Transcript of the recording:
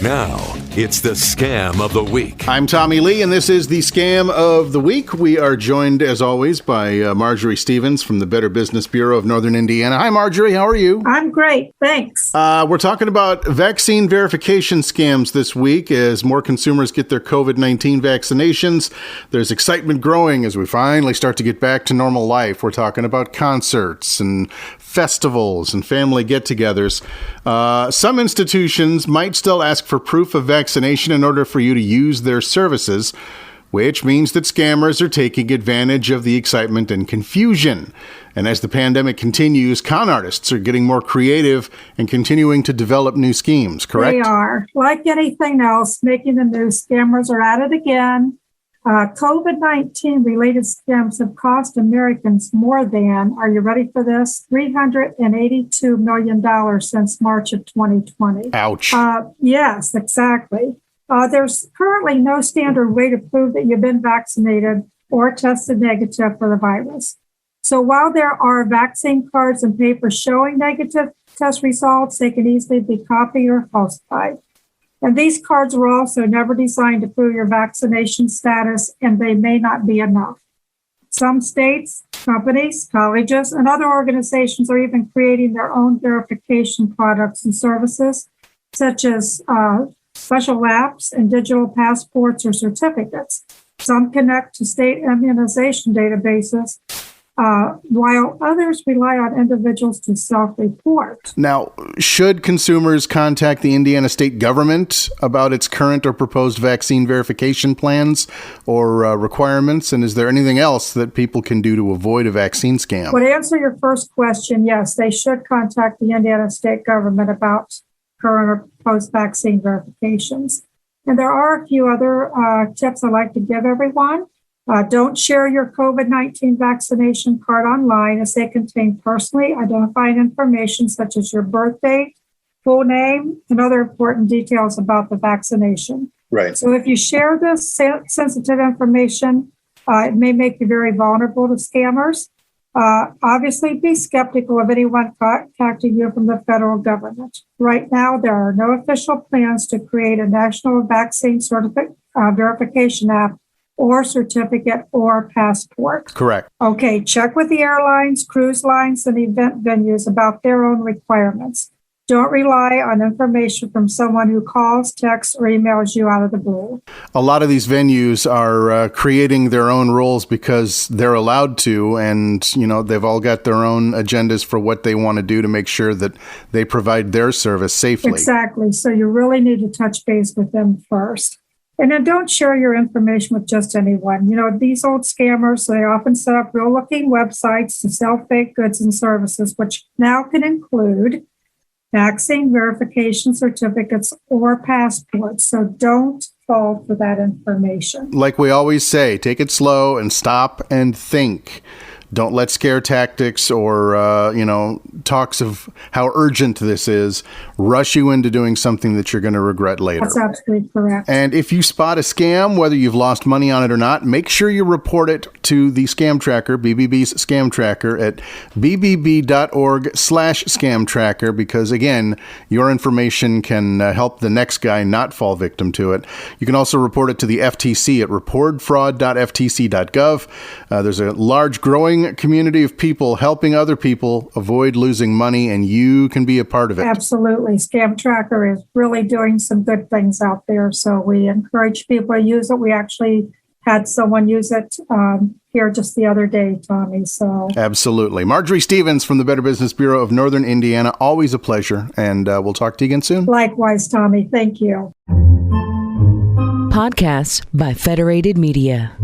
Now, it's the Scam of the Week. I'm Tommy Lee, and this is the Scam of the Week. We are joined, as always, by Marjorie Stevens from the Better Business Bureau of Northern Indiana. Hi, Marjorie. How are you? I'm great. Thanks. We're talking about vaccine verification scams this week as more consumers get their COVID-19 vaccinations. There's excitement growing as we finally start to get back to normal life. We're talking about concerts and festivals and family get-togethers. Some institutions might still ask for proof of vaccination in order for you to use their services, which means that scammers are taking advantage of the excitement and confusion. And as the pandemic continues, con artists are getting more creative and continuing to develop new schemes, correct? They are. Like anything else, making the news, scammers are at it again. COVID-19 related scams have cost Americans more than, are you ready for this, $382 million since March of 2020. Ouch. Yes, exactly. There's currently no standard way to prove that you've been vaccinated or tested negative for the virus. So while there are vaccine cards and papers showing negative test results, they can easily be copied or falsified. And these cards were also never designed to prove your vaccination status, and they may not be enough. Some states, companies, colleges, and other organizations are even creating their own verification products and services, such as special apps and digital passports or certificates. Some connect to state immunization databases, while others rely on individuals to self-report. Now, should consumers contact the Indiana state government about its current or proposed vaccine verification plans or requirements? And is there anything else that people can do to avoid a vaccine scam? Well, to answer your first question, yes, they should contact the Indiana state government about current or proposed vaccine verifications. And there are a few other tips I'd like to give everyone. Don't share your COVID-19 vaccination card online as they contain personally identifying information such as your birth date, full name, and other important details about the vaccination. Right. So if you share this sensitive information, it may make you very vulnerable to scammers. Obviously, be skeptical of anyone contacting you from the federal government. Right now, there are no official plans to create a national vaccine verification app or certificate or passport. Correct. Okay, check with the airlines, cruise lines, and event venues about their own requirements. Don't rely on information from someone who calls, texts, or emails you out of the blue. A lot of these venues are creating their own rules because they're allowed to, and they've all got their own agendas for what they want to do to make sure that they provide their service safely. Exactly. So you really need to touch base with them first. And then don't share your information with just anyone. These old scammers, they often set up real-looking websites to sell fake goods and services, which now can include vaccine verification certificates or passports. So don't fall for that information. Like we always say, take it slow and stop and think. Don't let scare tactics or, talks of how urgent this is rush you into doing something that you're going to regret later. That's absolutely correct. And if you spot a scam, whether you've lost money on it or not, make sure you report it to the Scam Tracker, BBB's Scam Tracker, at bbb.org/scam tracker, because, again, your information can help the next guy not fall victim to it. You can also report it to the FTC at reportfraud.ftc.gov. There's a large growing community of people helping other people avoid losing money, and you can be a part of it. Absolutely. Scam Tracker is really doing some good things out there, so we encourage people to use it. We actually had someone use it here just the other day, Tommy. So absolutely. Marjorie Stevens from the Better Business Bureau of Northern Indiana, always a pleasure, and we'll talk to you again soon. Likewise, Tommy. Thank you. Podcasts by Federated Media.